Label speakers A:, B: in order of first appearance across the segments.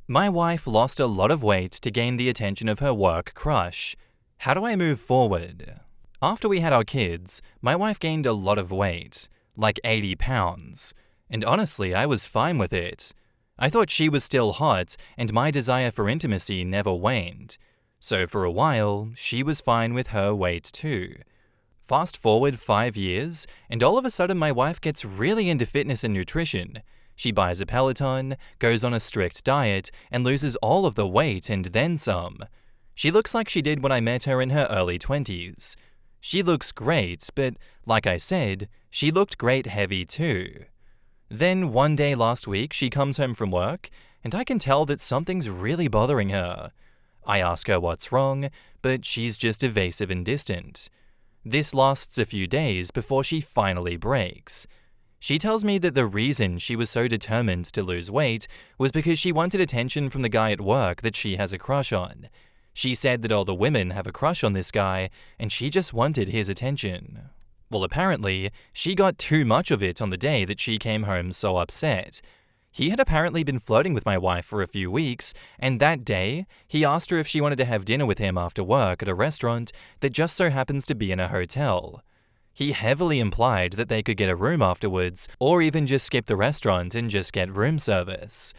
A: My wife lost a lot of weight to gain the attention of her work crush. How do I move forward? After we had our kids, my wife gained a lot of weight, like 80 pounds. And honestly, I was fine with it. I thought she was still hot, and my desire for intimacy never waned. So for a while, she was fine with her weight too. Fast forward 5 years, and all of a sudden my wife gets really into fitness and nutrition. She buys a Peloton, goes on a strict diet, and loses all of the weight and then some. She looks like she did when I met her in her early 20s. She looks great, but like I said, she looked great heavy too. Then one day last week, she comes home from work, and I can tell that something's really bothering her. I ask her what's wrong, but she's just evasive and distant. This lasts a few days before she finally breaks. She tells me that the reason she was so determined to lose weight was because she wanted attention from the guy at work that she has a crush on. She said that all the women have a crush on this guy, and she just wanted his attention. Well, apparently, she got too much of it on the day that she came home so upset. He had apparently been flirting with my wife for a few weeks, and that day, he asked her if she wanted to have dinner with him after work at a restaurant that just so happens to be in a hotel. He heavily implied that they could get a room afterwards, or even just skip the restaurant and just get room service.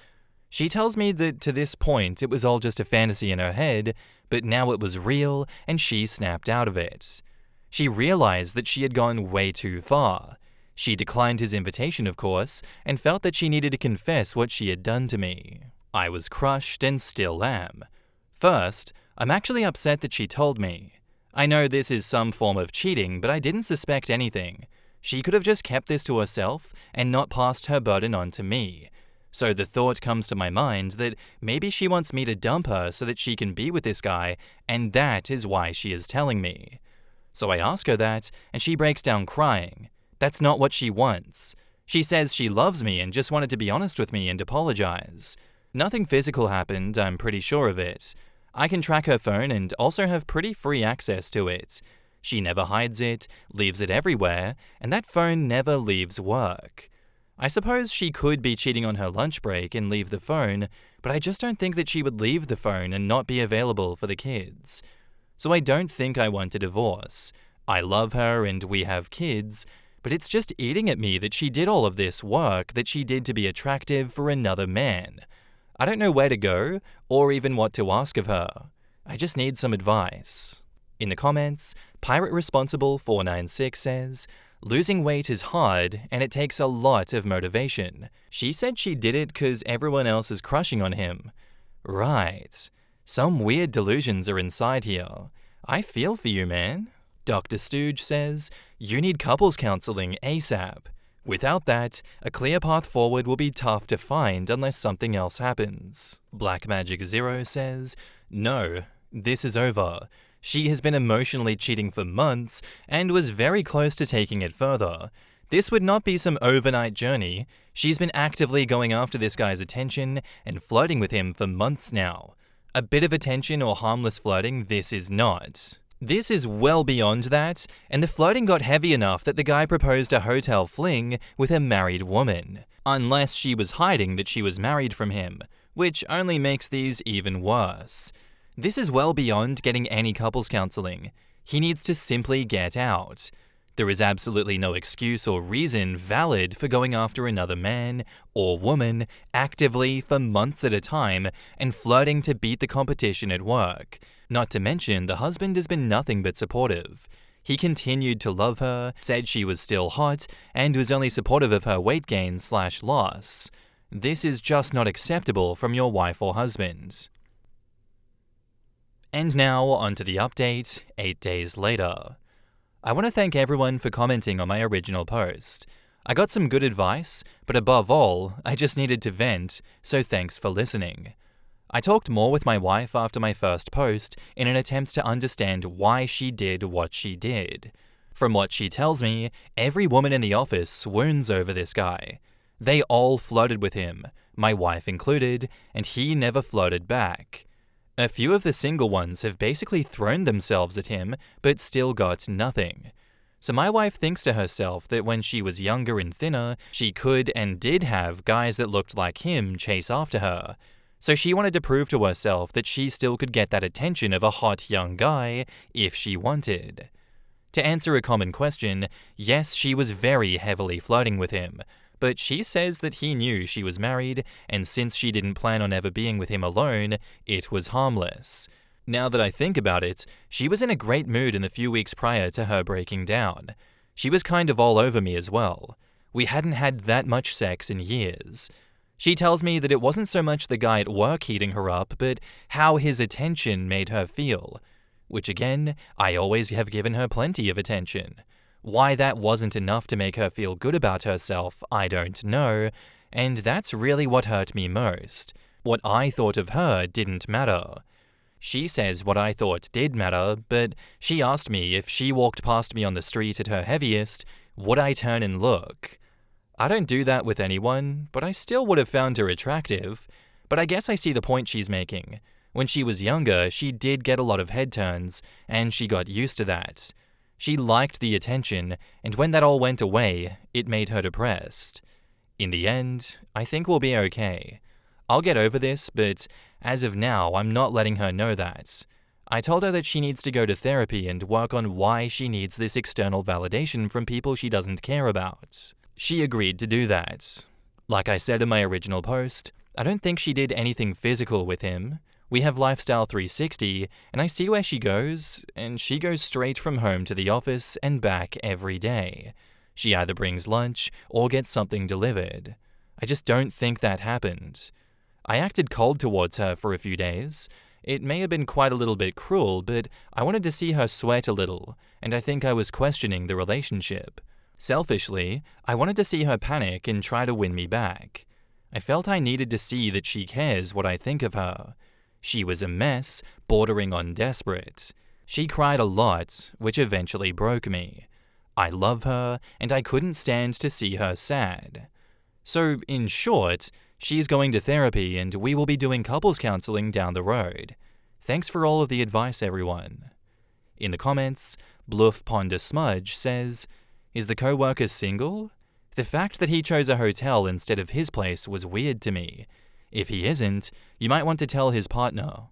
A: She tells me that to this point it was all just a fantasy in her head, but now it was real and she snapped out of it. She realized that she had gone way too far. She declined his invitation, of course, and felt that she needed to confess what she had done to me. I was crushed and still am. First, I'm actually upset that she told me. I know this is some form of cheating, but I didn't suspect anything. She could have just kept this to herself and not passed her burden on to me. So the thought comes to my mind that maybe she wants me to dump her so that she can be with this guy, and that is why she is telling me. So I ask her that, and she breaks down crying. That's not what she wants. She says she loves me and just wanted to be honest with me and apologize. Nothing physical happened, I'm pretty sure of it. I can track her phone and also have pretty free access to it. She never hides it, leaves it everywhere, and that phone never leaves work. I suppose she could be cheating on her lunch break and leave the phone, but I just don't think that she would leave the phone and not be available for the kids. So I don't think I want a divorce. I love her and we have kids, but it's just eating at me that she did all of this work that she did to be attractive for another man. I don't know where to go or even what to ask of her. I just need some advice. In the comments, Pirate Responsible 496 says, losing weight is hard and it takes a lot of motivation. She said she did it because everyone else is crushing on him. Right. Some weird delusions are inside here. I feel for you, man. Dr. Stooge says, you need couples counseling ASAP. Without that, a clear path forward will be tough to find unless something else happens. Black Magic Zero says, no, this is over. She has been emotionally cheating for months and was very close to taking it further. This would not be some overnight journey. She's been actively going after this guy's attention and flirting with him for months now. A bit of attention or harmless flirting, this is not. This is well beyond that, and the flirting got heavy enough that the guy proposed a hotel fling with a married woman. Unless she was hiding that she was married from him, which only makes these even worse. This is well beyond getting any couples counseling. He needs to simply get out. There is absolutely no excuse or reason valid for going after another man or woman actively for months at a time and flirting to beat the competition at work. Not to mention, the husband has been nothing but supportive. He continued to love her, said she was still hot, and was only supportive of her weight gain/loss. This is just not acceptable from your wife or husband. And now, onto the update, 8 days later. I want to thank everyone for commenting on my original post. I got some good advice, but above all, I just needed to vent, so thanks for listening. I talked more with my wife after my first post in an attempt to understand why she did what she did. From what she tells me, every woman in the office swoons over this guy. They all flirted with him, my wife included, and he never flirted back. A few of the single ones have basically thrown themselves at him, but still got nothing. So my wife thinks to herself that when she was younger and thinner, she could and did have guys that looked like him chase after her. So she wanted to prove to herself that she still could get that attention of a hot young guy if she wanted. To answer a common question, yes, she was very heavily flirting with him, but she says that he knew she was married, and since she didn't plan on ever being with him alone, it was harmless. Now that I think about it, she was in a great mood in the few weeks prior to her breaking down. She was kind of all over me as well. We hadn't had that much sex in years. She tells me that it wasn't so much the guy at work heating her up, but how his attention made her feel. Which again, I always have given her plenty of attention. Why that wasn't enough to make her feel good about herself, I don't know, and that's really what hurt me most. What I thought of her didn't matter. She says what I thought did matter, but she asked me if she walked past me on the street at her heaviest, would I turn and look? I don't do that with anyone, but I still would have found her attractive. But I guess I see the point she's making. When she was younger, she did get a lot of head turns, and she got used to that. She liked the attention, and when that all went away, it made her depressed. In the end, I think we'll be okay. I'll get over this, but as of now, I'm not letting her know that. I told her that she needs to go to therapy and work on why she needs this external validation from people she doesn't care about. She agreed to do that. Like I said in my original post, I don't think she did anything physical with him. We have Lifestyle 360, and I see where she goes, and she goes straight from home to the office and back every day. She either brings lunch or gets something delivered. I just don't think that happened. I acted cold towards her for a few days. It may have been quite a little bit cruel, but I wanted to see her sweat a little, and I think I was questioning the relationship. Selfishly, I wanted to see her panic and try to win me back. I felt I needed to see that she cares what I think of her. She was a mess, bordering on desperate. She cried a lot, which eventually broke me. I love her, and I couldn't stand to see her sad. So, in short, she's going to therapy and we will be doing couples counseling down the road. Thanks for all of the advice, everyone. In the comments, Bluff Ponder Smudge says, is the co-worker single? The fact that he chose a hotel instead of his place was weird to me. If he isn't, you might want to tell his partner.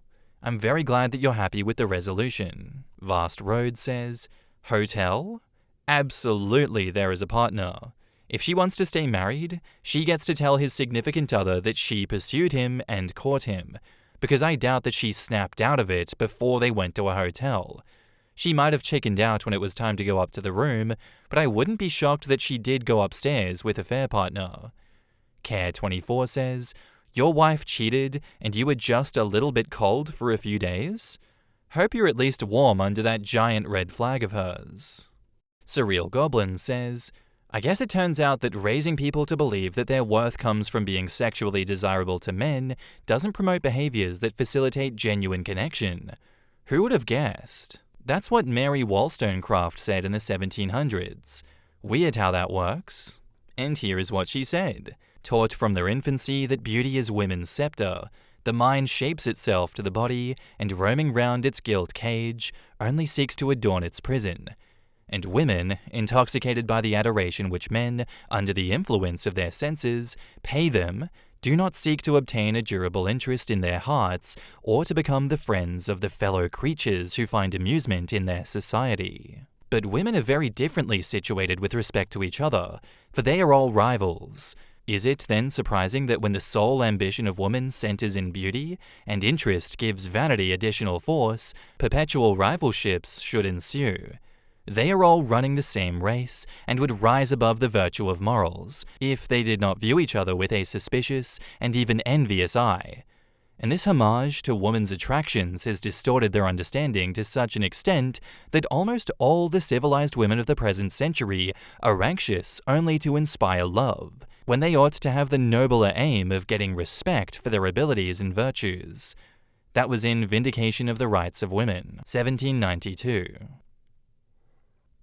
A: I'm very glad that you're happy with the resolution. Vast Road says, hotel? Absolutely there is a partner. If she wants to stay married, she gets to tell his significant other that she pursued him and caught him, because I doubt that she snapped out of it before they went to a hotel. She might have chickened out when it was time to go up to the room, but I wouldn't be shocked that she did go upstairs with a fair partner. Care24 says, your wife cheated and you were just a little bit cold for a few days? Hope you're at least warm under that giant red flag of hers. Surreal Goblin says, I guess it turns out that raising people to believe that their worth comes from being sexually desirable to men doesn't promote behaviors that facilitate genuine connection. Who would have guessed? That's what Mary Wollstonecraft said in the 1700s. Weird how that works. And here is what she said. Taught from their infancy that beauty is women's scepter, the mind shapes itself to the body, and roaming round its gilt cage, only seeks to adorn its prison. And women, intoxicated by the adoration which men, under the influence of their senses, pay them, do not seek to obtain a durable interest in their hearts, or to become the friends of the fellow creatures who find amusement in their society. But women are very differently situated with respect to each other, for they are all rivals. Is it then surprising that when the sole ambition of woman centers in beauty, and interest gives vanity additional force, perpetual rivalships should ensue? They are all running the same race, and would rise above the virtue of morals, if they did not view each other with a suspicious and even envious eye. And this homage to woman's attractions has distorted their understanding to such an extent that almost all the civilized women of the present century are anxious only to inspire love, when they ought to have the nobler aim of getting respect for their abilities and virtues. That was in Vindication of the Rights of Women, 1792.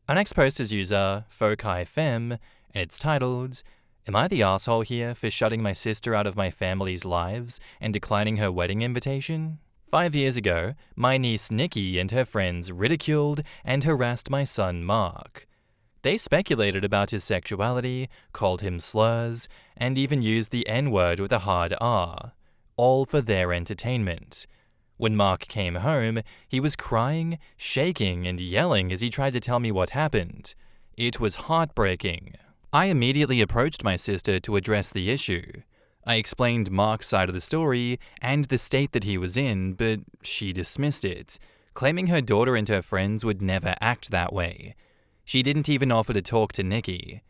A: Our next post is user FoCaiFem, and it's titled, Am I the asshole here for shutting my sister out of my family's lives and declining her wedding invitation? 5 years ago, my niece Nikki and her friends ridiculed and harassed my son Mark. They speculated about his sexuality, called him slurs, and even used the N-word with a hard R. all for their entertainment. When Mark came home, he was crying, shaking, and yelling as he tried to tell me what happened. It was heartbreaking. I immediately approached my sister to address the issue. I explained Mark's side of the story and the state that he was in, but she dismissed it, claiming her daughter and her friends would never act that way. She didn't even offer to talk to Nikki.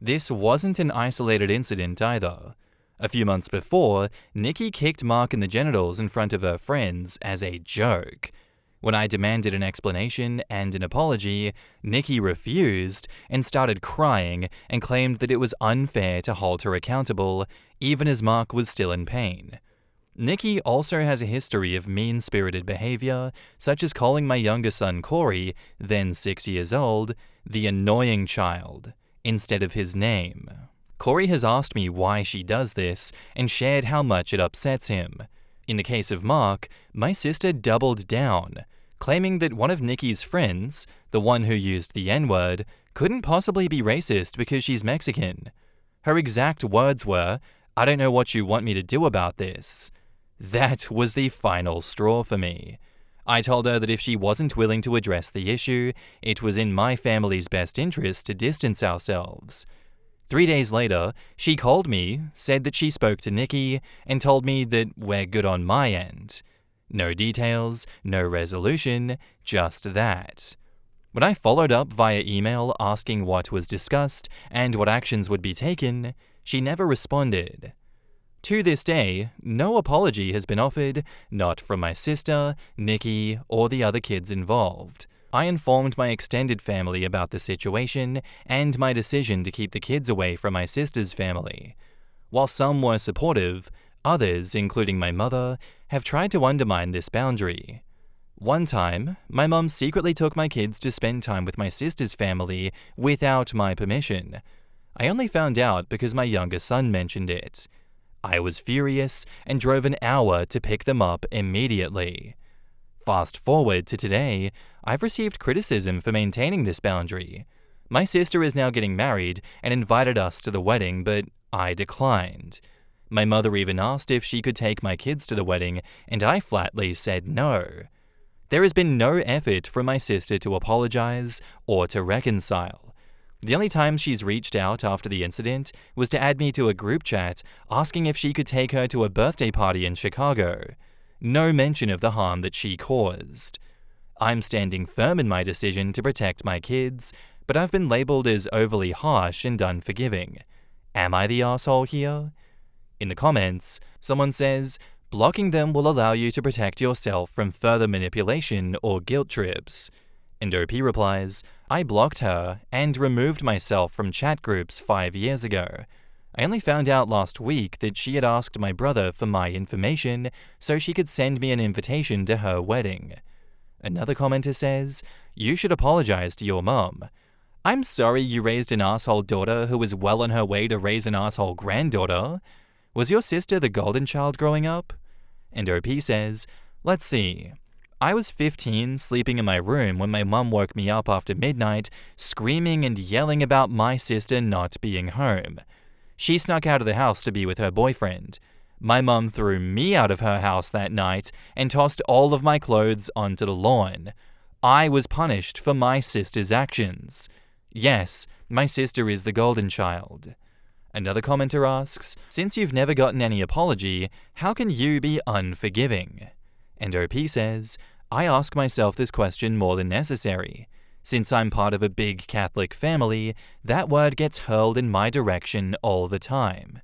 A: This wasn't an isolated incident either. A few months before, Nikki kicked Mark in the genitals in front of her friends as a joke. When I demanded an explanation and an apology, Nikki refused and started crying and claimed that it was unfair to hold her accountable, even as Mark was still in pain. Nikki also has a history of mean-spirited behavior, such as calling my younger son Corey, then 6 years old, the annoying child, instead of his name. Corey has asked me why she does this and shared how much it upsets him. In the case of Mark, my sister doubled down, claiming that one of Nikki's friends, the one who used the N-word, couldn't possibly be racist because she's Mexican. Her exact words were, "I don't know what you want me to do about this." That was the final straw for me. I told her that if she wasn't willing to address the issue, it was in my family's best interest to distance ourselves. 3 days later, she called me, said that she spoke to Nikki, and told me that we're good on my end. No details, no resolution, just that. When I followed up via email asking what was discussed and what actions would be taken, she never responded. To this day, no apology has been offered, not from my sister, Nikki, or the other kids involved. I informed my extended family about the situation and my decision to keep the kids away from my sister's family. While some were supportive, others, including my mother, have tried to undermine this boundary. One time, my mum secretly took my kids to spend time with my sister's family without my permission. I only found out because my younger son mentioned it. I was furious and drove an hour to pick them up immediately. Fast forward to today, I've received criticism for maintaining this boundary. My sister is now getting married and invited us to the wedding, but I declined. My mother even asked if she could take my kids to the wedding, and I flatly said no. There has been no effort from my sister to apologize or to reconcile. The only time she's reached out after the incident was to add me to a group chat asking if she could take her to a birthday party in Chicago. No mention of the harm that she caused. I'm standing firm in my decision to protect my kids, but I've been labeled as overly harsh and unforgiving. Am I the asshole here? In the comments, someone says, blocking them will allow you to protect yourself from further manipulation or guilt trips. And OP replies, I blocked her and removed myself from chat groups 5 years ago. I only found out last week that she had asked my brother for my information so she could send me an invitation to her wedding. Another commenter says, you should apologize to your mum. I'm sorry you raised an asshole daughter who was well on her way to raise an asshole granddaughter. Was your sister the golden child growing up? And OP says, let's see. I was 15 sleeping in my room when my mum woke me up after midnight screaming and yelling about my sister not being home. She snuck out of the house to be with her boyfriend. My mum threw me out of her house that night and tossed all of my clothes onto the lawn. I was punished for my sister's actions. Yes, my sister is the golden child. Another commenter asks, since you've never gotten any apology, how can you be unforgiving? And OP says, I ask myself this question more than necessary. Since I'm part of a big Catholic family, that word gets hurled in my direction all the time.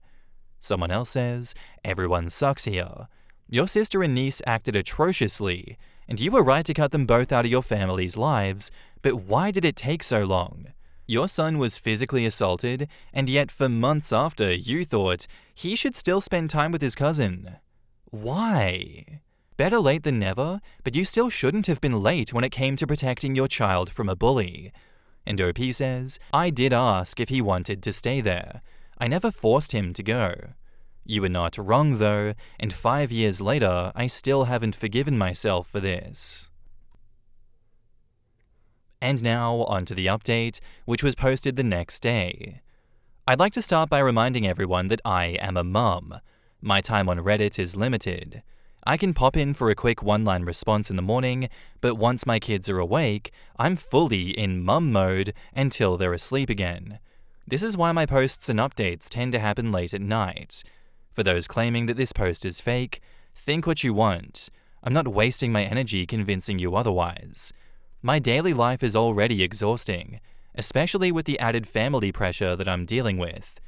A: Someone else says, everyone sucks here. Your sister and niece acted atrociously, and you were right to cut them both out of your family's lives, but why did it take so long? Your son was physically assaulted, and yet for months after, you thought he should still spend time with his cousin. Why? Better late than never, but you still shouldn't have been late when it came to protecting your child from a bully. And OP says, I did ask if he wanted to stay there. I never forced him to go. You were not wrong though, and 5 years later, I still haven't forgiven myself for this. And now, onto the update, which was posted the next day. I'd like to start by reminding everyone that I am a mum. My time on Reddit is limited. I can pop in for a quick one-line response in the morning, but once my kids are awake, I'm fully in mum mode until they're asleep again. This is why my posts and updates tend to happen late at night. For those claiming that this post is fake, think what you want. I'm not wasting my energy convincing you otherwise. My daily life is already exhausting, especially with the added family pressure that I'm dealing with.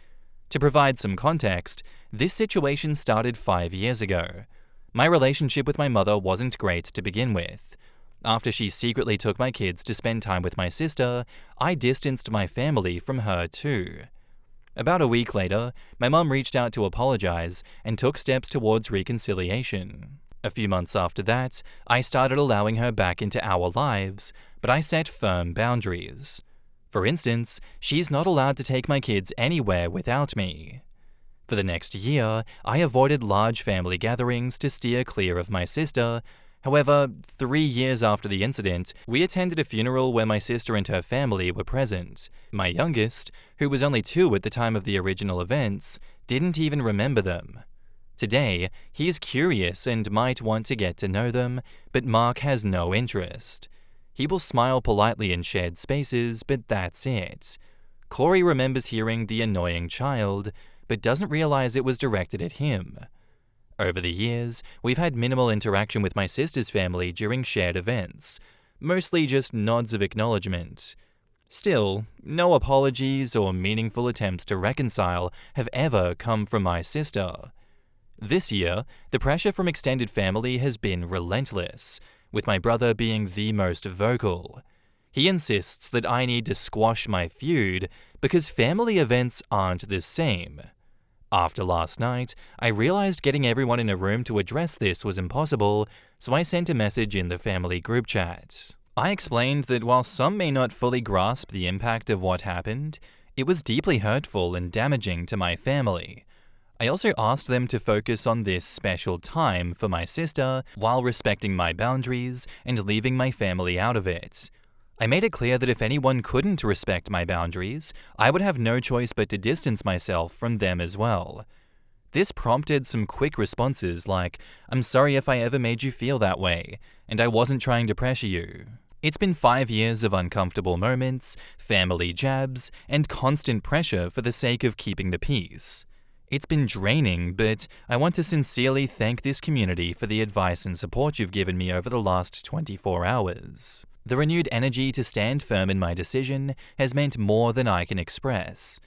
A: To provide some context, this situation started 5 years ago. My relationship with my mother wasn't great to begin with. After she secretly took my kids to spend time with my sister, I distanced my family from her too. About a week later, my mum reached out to apologize and took steps towards reconciliation. A few months after that, I started allowing her back into our lives, but I set firm boundaries. For instance, she's not allowed to take my kids anywhere without me. For the next year, I avoided large family gatherings to steer clear of my sister. However, 3 years after the incident, we attended a funeral where my sister and her family were present. My youngest, who was only 2 at the time of the original events, didn't even remember them. Today, he's curious and might want to get to know them, but Mark has no interest. He will smile politely in shared spaces, but that's it. Corey remembers hearing the annoying child, but doesn't realize it was directed at him. Over the years, we've had minimal interaction with my sister's family during shared events, mostly just nods of acknowledgement. Still, no apologies or meaningful attempts to reconcile have ever come from my sister. This year, the pressure from extended family has been relentless, with my brother being the most vocal. He insists that I need to squash my feud because family events aren't the same. After last night, I realized getting everyone in a room to address this was impossible, so I sent a message in the family group chat. I explained that while some may not fully grasp the impact of what happened, it was deeply hurtful and damaging to my family. I also asked them to focus on this special time for my sister while respecting my boundaries and leaving my family out of it. I made it clear that if anyone couldn't respect my boundaries, I would have no choice but to distance myself from them as well. This prompted some quick responses like, "I'm sorry if I ever made you feel that way, and I wasn't trying to pressure you." It's been 5 years of uncomfortable moments, family jabs, and constant pressure for the sake of keeping the peace. It's been draining, but I want to sincerely thank this community for the advice and support you've given me over the last 24 hours. The renewed energy to stand firm in my decision has meant more than I can express.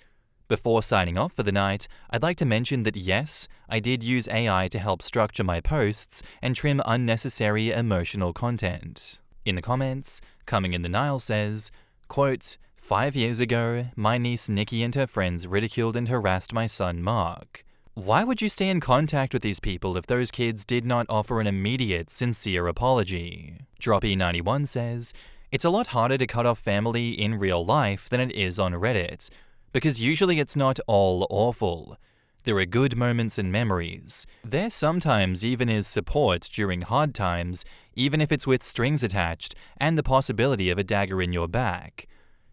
A: Before signing off for the night, I'd like to mention that yes, I did use AI to help structure my posts and trim unnecessary emotional content. In the comments, Coming in the Nile says, quote, "5 years ago, my niece Nikki and her friends ridiculed and harassed my son Mark. Why would you stay in contact with these people if those kids did not offer an immediate, sincere apology?" Droppy91 says, "It's a lot harder to cut off family in real life than it is on Reddit, because usually it's not all awful. There are good moments and memories. There sometimes even is support during hard times, even if it's with strings attached and the possibility of a dagger in your back.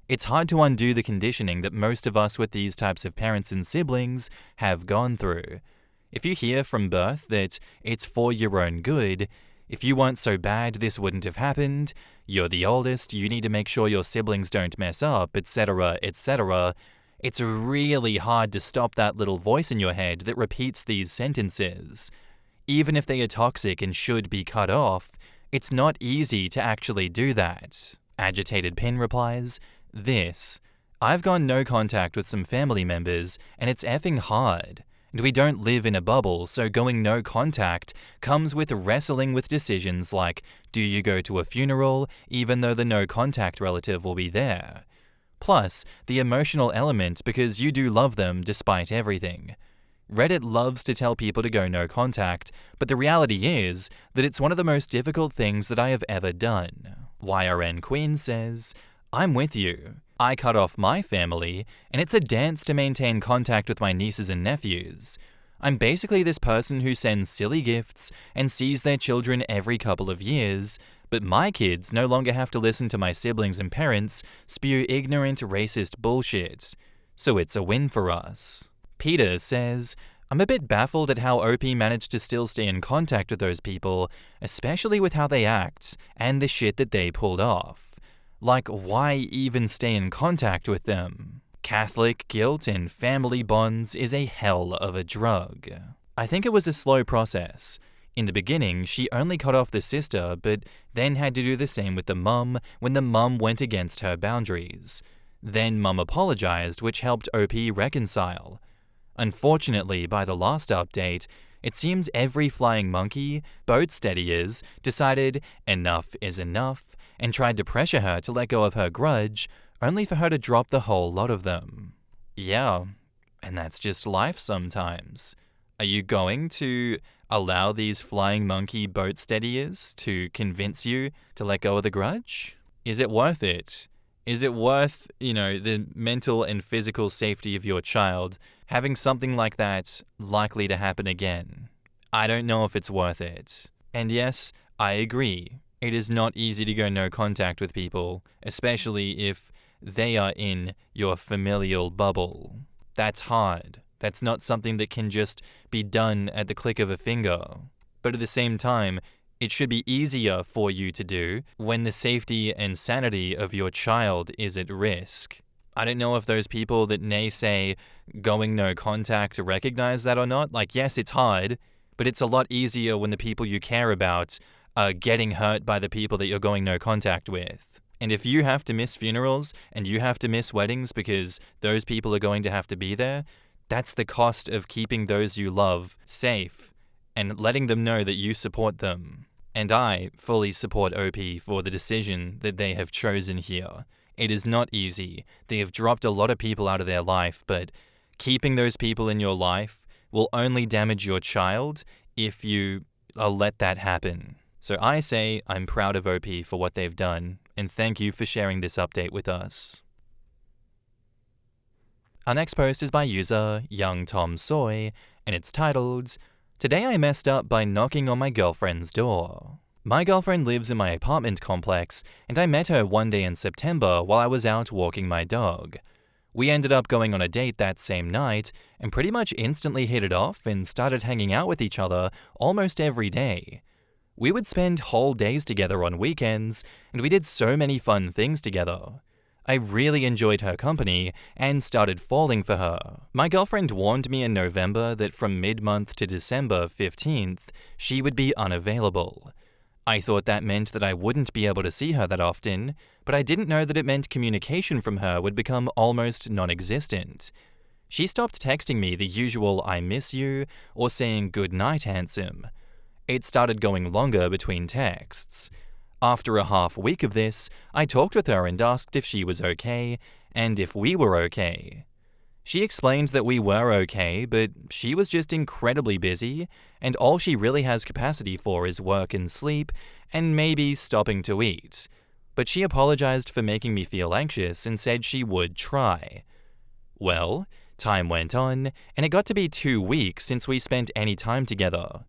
A: It's hard to undo the conditioning that most of us with these types of parents and siblings have gone through. If you hear from birth that it's for your own good, if you weren't so bad this wouldn't have happened, you're the oldest, you need to make sure your siblings don't mess up, etc., etc., it's really hard to stop that little voice in your head that repeats these sentences. Even if they are toxic and should be cut off, it's not easy to actually do that." Agitated Pin replies, I've gone no contact with some family members, and it's effing hard. And we don't live in a bubble, so going no contact comes with wrestling with decisions like, do you go to a funeral even though the no contact relative will be there? Plus, the emotional element because you do love them despite everything. Reddit loves to tell people to go no contact, but the reality is that it's one of the most difficult things that I have ever done. YRN Queen says, "I'm with you. I cut off my family, and it's a dance to maintain contact with my nieces and nephews. I'm basically this person who sends silly gifts and sees their children every couple of years, but my kids no longer have to listen to my siblings and parents spew ignorant, racist bullshit. So it's a win for us." Peter says, I'm a bit baffled at how OP managed to still stay in contact with those people, especially with how they act and the shit that they pulled off. Like, why even stay in contact with them? Catholic guilt and family bonds is a hell of a drug. I think it was a slow process. In the beginning, she only cut off the sister, but then had to do the same with the mum when the mum went against her boundaries. Then mum apologized, which helped OP reconcile. Unfortunately, by the last update, it seems every flying monkey, boat steadiers, decided enough is enough and tried to pressure her to let go of her grudge, only for her to drop the whole lot of them. Yeah, and that's just life sometimes. Are you going to allow these flying monkey boat steadiers to convince you to let go of the grudge? Is it worth it? Is it worth, the mental and physical safety of your child having something like that likely to happen again? I don't know if it's worth it. And yes, I agree. It is not easy to go no contact with people, especially if they are in your familial bubble. That's hard. That's not something that can just be done at the click of a finger. But at the same time, it should be easier for you to do when the safety and sanity of your child is at risk. I don't know if those people that naysay going no contact recognize that or not. Like, yes, it's hard, but it's a lot easier when the people you care about are getting hurt by the people that you're going no contact with. And if you have to miss funerals and you have to miss weddings because those people are going to have to be there, that's the cost of keeping those you love safe and letting them know that you support them. And I fully support OP for the decision that they have chosen here. It is not easy. They have dropped a lot of people out of their life, but keeping those people in your life will only damage your child if you let that happen. So I say I'm proud of OP for what they've done, and thank you for sharing this update with us. Our next post is by user Young Tom Soy, and it's titled, "Today I messed up by knocking on my girlfriend's door." My girlfriend lives in my apartment complex, and I met her one day in September while I was out walking my dog. We ended up going on a date that same night, and pretty much instantly hit it off and started hanging out with each other almost every day. We would spend whole days together on weekends, and we did so many fun things together. I really enjoyed her company and started falling for her. My girlfriend warned me in November that from mid-month to December 15th, she would be unavailable. I thought that meant that I wouldn't be able to see her that often, but I didn't know that it meant communication from her would become almost non-existent. She stopped texting me the usual "I miss you" or saying "good night, handsome." It started going longer between texts. After a half week of this, I talked with her and asked if she was okay, and if we were okay. She explained that we were okay, but she was just incredibly busy, and all she really has capacity for is work and sleep, and maybe stopping to eat. But she apologized for making me feel anxious and said she would try. Well, time went on, and it got to be 2 weeks since we spent any time together.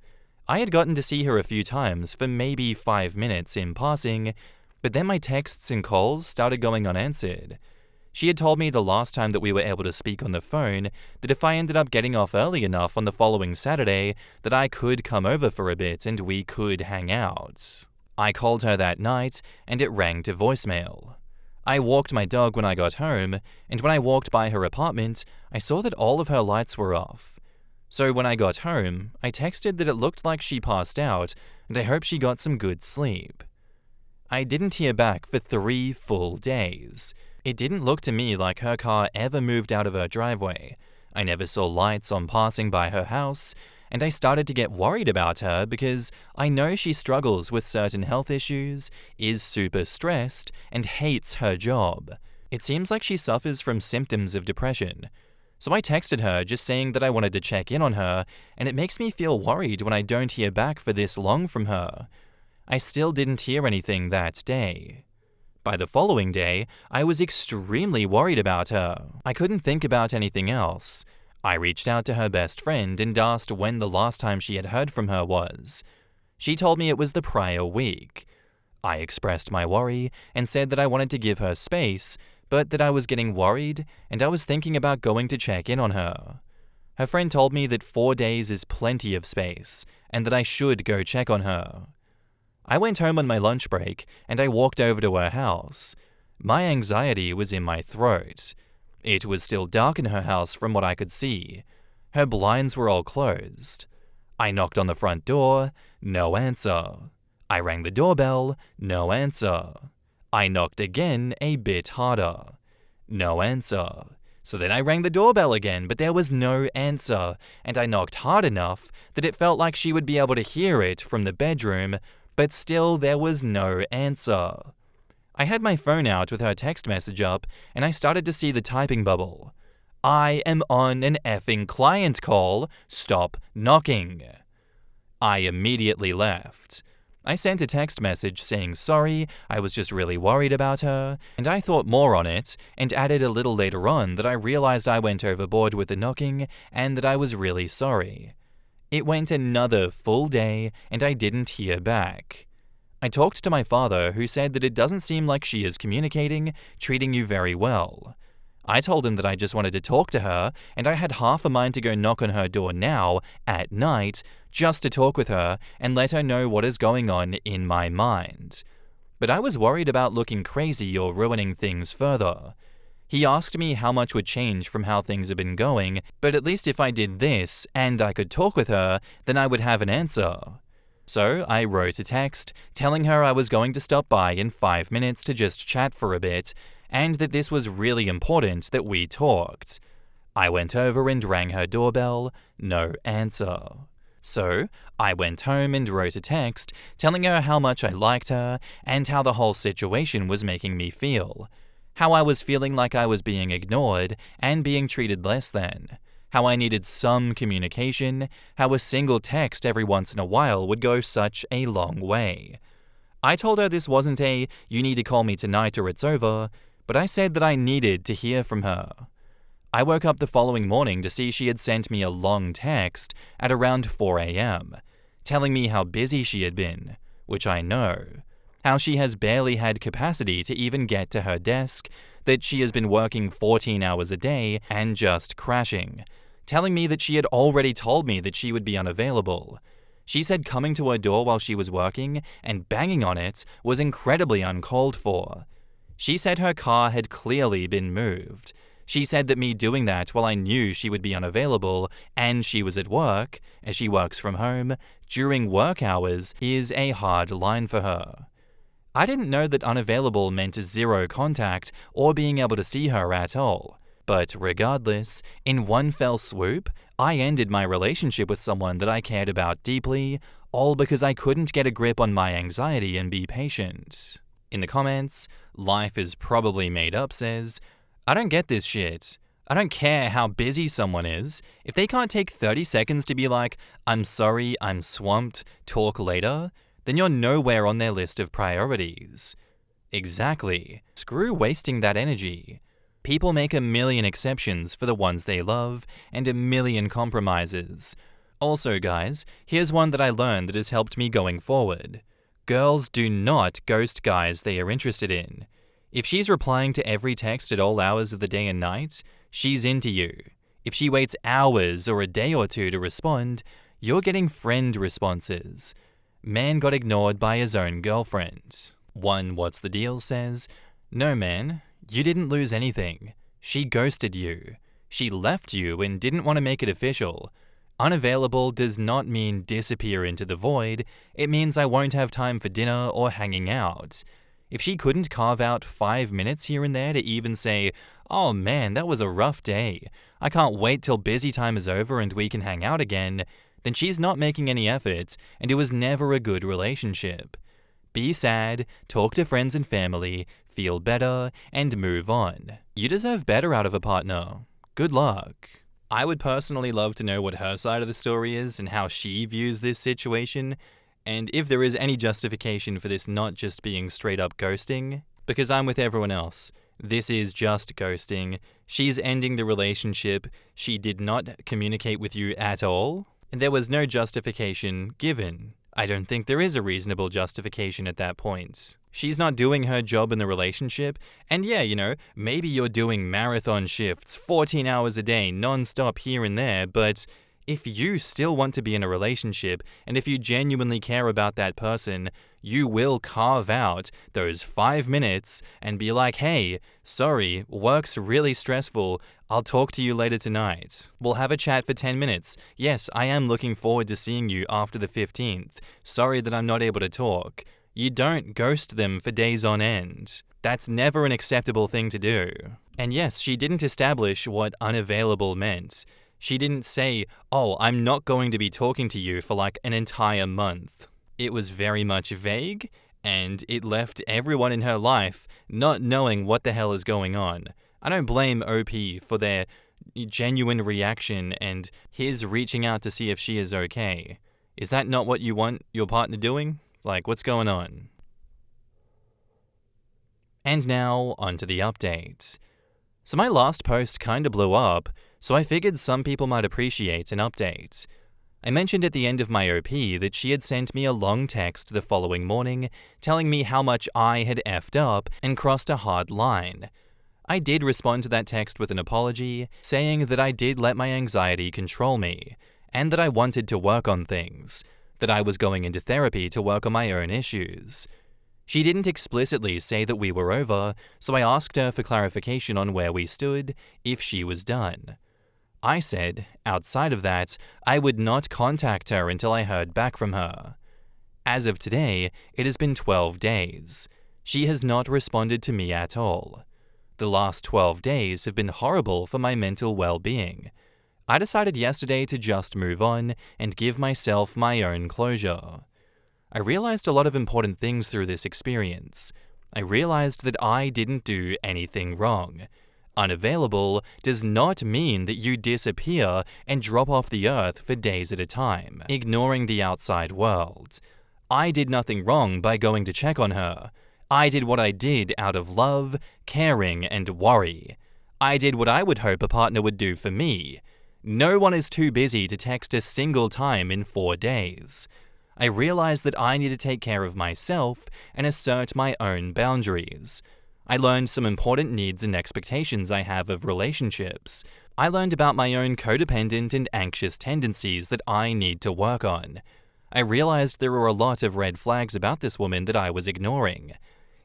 A: I had gotten to see her a few times for maybe 5 minutes in passing, but then my texts and calls started going unanswered. She had told me the last time that we were able to speak on the phone that if I ended up getting off early enough on the following Saturday, that I could come over for a bit and we could hang out. I called her that night, and it rang to voicemail. I walked my dog when I got home, and when I walked by her apartment, I saw that all of her lights were off. So when I got home, I texted that it looked like she passed out, and I hope she got some good sleep. I didn't hear back for 3 full days. It didn't look to me like her car ever moved out of her driveway. I never saw lights on passing by her house, and I started to get worried about her because I know she struggles with certain health issues, is super stressed, and hates her job. It seems like she suffers from symptoms of depression. So I texted her just saying that I wanted to check in on her, and it makes me feel worried when I don't hear back for this long from her. I still didn't hear anything that day. By the following day, I was extremely worried about her. I couldn't think about anything else. I reached out to her best friend and asked when the last time she had heard from her was. She told me it was the prior week. I expressed my worry and said that I wanted to give her space, but that I was getting worried and I was thinking about going to check in on her. Her friend told me that 4 days is plenty of space, and that I should go check on her. I went home on my lunch break, and I walked over to her house. My anxiety was in my throat. It was still dark in her house from what I could see. Her blinds were all closed. I knocked on the front door, no answer. I rang the doorbell, no answer. I knocked again a bit harder. No answer. So then I rang the doorbell again, but there was no answer, and I knocked hard enough that it felt like she would be able to hear it from the bedroom, but still there was no answer. I had my phone out with her text message up, and I started to see the typing bubble. I am on an effing client call. Stop knocking. I immediately left. I sent a text message saying sorry, I was just really worried about her, and I thought more on it, and added a little later on that I realized I went overboard with the knocking, and that I was really sorry. It went another full day, and I didn't hear back. I talked to my father, who said that it doesn't seem like she is communicating, treating you very well. I told him that I just wanted to talk to her, and I had half a mind to go knock on her door now, at night, just to talk with her and let her know what is going on in my mind. But I was worried about looking crazy or ruining things further. He asked me how much would change from how things had been going, but at least if I did this and I could talk with her, then I would have an answer. So I wrote a text telling her I was going to stop by in 5 minutes to just chat for a bit, and that this was really important that we talked. I went over and rang her doorbell, no answer. So I went home and wrote a text telling her how much I liked her and how the whole situation was making me feel. How I was feeling like I was being ignored and being treated less than. How I needed some communication, how a single text every once in a while would go such a long way. I told her this wasn't a, you need to call me tonight or it's over, but I said that I needed to hear from her. I woke up the following morning to see she had sent me a long text at around 4 a.m., telling me how busy she had been, which I know, how she has barely had capacity to even get to her desk, that she has been working 14 hours a day and just crashing, telling me that she had already told me that she would be unavailable. She said coming to her door while she was working and banging on it was incredibly uncalled for. She said her car had clearly been moved. She said that me doing that while I knew she would be unavailable and she was at work, as she works from home, during work hours is a hard line for her. I didn't know that unavailable meant zero contact or being able to see her at all. But regardless, in one fell swoop, I ended my relationship with someone that I cared about deeply, all because I couldn't get a grip on my anxiety and be patient. In the comments, Life is Probably Made Up says, I don't get this shit. I don't care how busy someone is. If they can't take 30 seconds to be like, I'm sorry, I'm swamped, talk later, then you're nowhere on their list of priorities. Exactly. Screw wasting that energy. People make a million exceptions for the ones they love and a million compromises. Also, guys, here's one that I learned that has helped me going forward. Girls do not ghost guys they are interested in. If she's replying to every text at all hours of the day and night, she's into you. If she waits hours or a day or two to respond, you're getting friend responses. Man got ignored by his own girlfriend. One What's the Deal says, no man, you didn't lose anything. She ghosted you. She left you and didn't want to make it official. Unavailable does not mean disappear into the void. It means I won't have time for dinner or hanging out. If she couldn't carve out 5 minutes here and there to even say, oh man, that was a rough day, I can't wait till busy time is over and we can hang out again, then she's not making any effort and it was never a good relationship. Be sad, talk to friends and family, feel better, and move on. You deserve better out of a partner. Good luck. I would personally love to know what her side of the story is and how she views this situation, and if there is any justification for this not just being straight up ghosting, because I'm with everyone else. This is just ghosting. She's ending the relationship. She did not communicate with you at all, and there was no justification given. I don't think there is a reasonable justification at that point. She's not doing her job in the relationship, and yeah, maybe you're doing marathon shifts, 14 hours a day, non-stop here and there, but if you still want to be in a relationship, and if you genuinely care about that person, you will carve out those 5 minutes and be like, hey, sorry, work's really stressful. I'll talk to you later tonight. We'll have a chat for 10 minutes. Yes, I am looking forward to seeing you after the 15th. Sorry that I'm not able to talk. You don't ghost them for days on end. That's never an acceptable thing to do. And yes, she didn't establish what unavailable meant. She didn't say, oh, I'm not going to be talking to you for like an entire month. It was very much vague, and it left everyone in her life not knowing what the hell is going on. I don't blame OP for their genuine reaction and his reaching out to see if she is okay. Is that not what you want your partner doing? Like, what's going on? And now, onto the update. So my last post kinda blew up, so I figured some people might appreciate an update. I mentioned at the end of my OP that she had sent me a long text the following morning telling me how much I had effed up and crossed a hard line. I did respond to that text with an apology, saying that I did let my anxiety control me, and that I wanted to work on things, that I was going into therapy to work on my own issues. She didn't explicitly say that we were over, so I asked her for clarification on where we stood, if she was done. I said, outside of that, I would not contact her until I heard back from her. As of today, it has been 12 days. She has not responded to me at all. The last 12 days have been horrible for my mental well-being. I decided yesterday to just move on and give myself my own closure. I realized a lot of important things through this experience. I realized that I didn't do anything wrong. Unavailable does not mean that you disappear and drop off the earth for days at a time, ignoring the outside world. I did nothing wrong by going to check on her. I did what I did out of love, caring, and worry. I did what I would hope a partner would do for me. No one is too busy to text a single time in 4 days. I realized that I need to take care of myself and assert my own boundaries. I learned some important needs and expectations I have of relationships. I learned about my own codependent and anxious tendencies that I need to work on. I realized there were a lot of red flags about this woman that I was ignoring.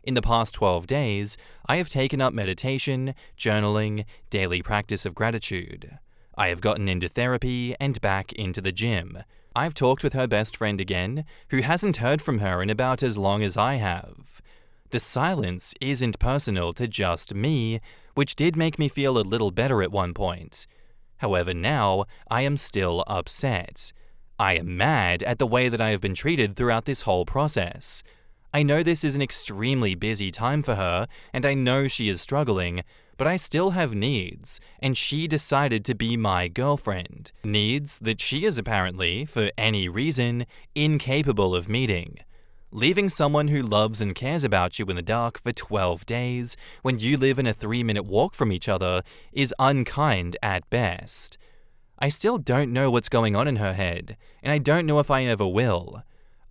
A: In the past 12 days, I have taken up meditation, journaling, daily practice of gratitude. I have gotten into therapy and back into the gym. I've talked with her best friend again, who hasn't heard from her in about as long as I have. The silence isn't personal to just me, which did make me feel a little better at one point. However, now I am still upset. I am mad at the way that I have been treated throughout this whole process. I know this is an extremely busy time for her, and I know she is struggling, but I still have needs, and she decided to be my girlfriend. Needs that she is apparently, for any reason, incapable of meeting. Leaving someone who loves and cares about you in the dark for 12 days when you live in a 3-minute walk from each other is unkind at best. I still don't know what's going on in her head, and I don't know if I ever will.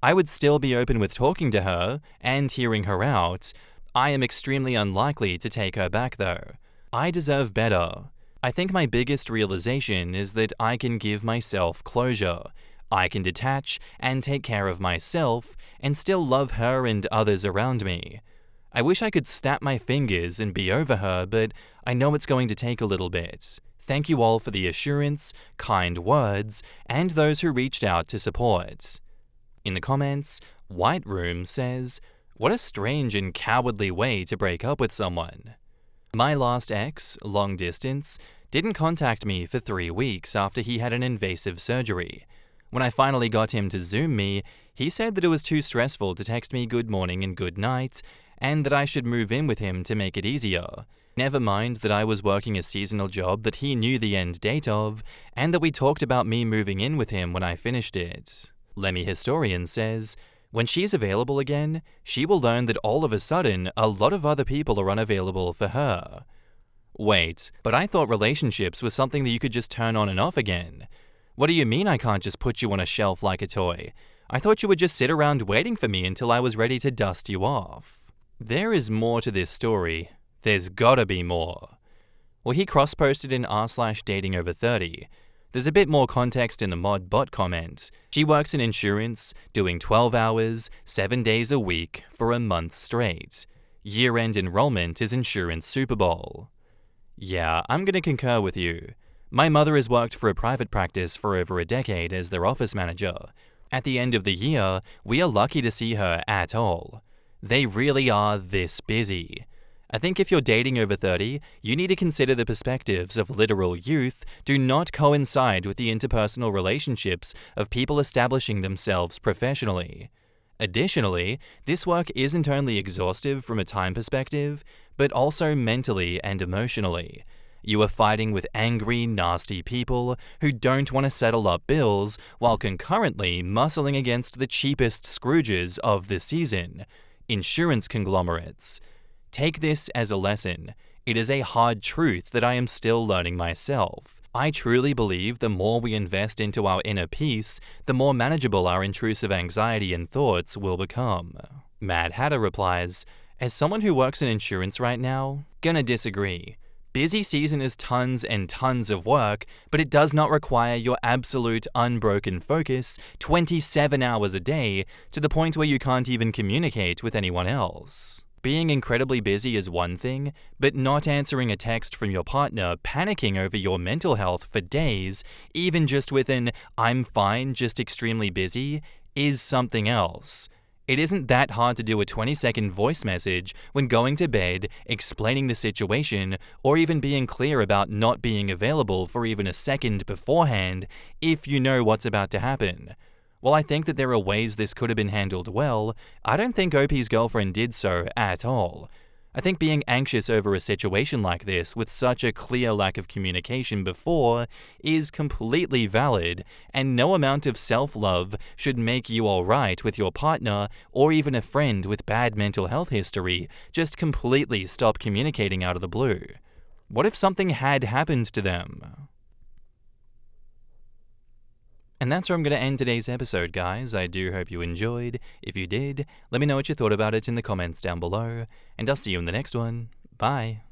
A: I would still be open with talking to her and hearing her out. I am extremely unlikely to take her back though. I deserve better. I think my biggest realization is that I can give myself closure. I can detach and take care of myself and still love her and others around me. I wish I could snap my fingers and be over her, but I know it's going to take a little bit. Thank you all for the assurance, kind words, and those who reached out to support. In the comments, White Room says, "What a strange and cowardly way to break up with someone." My last ex, long distance, didn't contact me for 3 weeks after he had an invasive surgery. When I finally got him to Zoom me, he said that it was too stressful to text me good morning and good night, and that I should move in with him to make it easier. Never mind that I was working a seasonal job that he knew the end date of, and that we talked about me moving in with him when I finished it. Lemmy Historian says, when she's available again, she will learn that all of a sudden, a lot of other people are unavailable for her. Wait, but I thought relationships was something that you could just turn on and off again. What do you mean I can't just put you on a shelf like a toy? I thought you would just sit around waiting for me until I was ready to dust you off. There is more to this story. There's gotta be more. Well, he cross-posted in r/datingover30. There's a bit more context in the mod bot comment. She works in insurance, doing 12 hours, 7 days a week, for a month straight. Year-end enrollment is Insurance Super Bowl. Yeah, I'm gonna concur with you. My mother has worked for a private practice for over a decade as their office manager. At the end of the year, we are lucky to see her at all. They really are this busy. I think if you're dating over 30, you need to consider the perspectives of literal youth do not coincide with the interpersonal relationships of people establishing themselves professionally. Additionally, this work isn't only exhaustive from a time perspective, but also mentally and emotionally. You are fighting with angry, nasty people who don't want to settle up bills while concurrently muscling against the cheapest Scrooges of the season, insurance conglomerates. Take this as a lesson. It is a hard truth that I am still learning myself. I truly believe the more we invest into our inner peace, the more manageable our intrusive anxiety and thoughts will become. Mad Hatter replies, as someone who works in insurance right now, gonna disagree. Busy season is tons and tons of work, but it does not require your absolute unbroken focus 27 hours a day to the point where you can't even communicate with anyone else. Being incredibly busy is one thing, but not answering a text from your partner, panicking over your mental health for days, even just with an "I'm fine, just extremely busy," is something else. It isn't that hard to do a 20-second voice message when going to bed, explaining the situation, or even being clear about not being available for even a second beforehand if you know what's about to happen. While I think that there are ways this could have been handled well, I don't think OP's girlfriend did so at all. I think being anxious over a situation like this with such a clear lack of communication before is completely valid, and no amount of self-love should make you alright with your partner or even a friend with bad mental health history just completely stop communicating out of the blue. What if something had happened to them? And that's where I'm going to end today's episode, guys. I do hope you enjoyed. If you did, let me know what you thought about it in the comments down below, and I'll see you in the next one. Bye.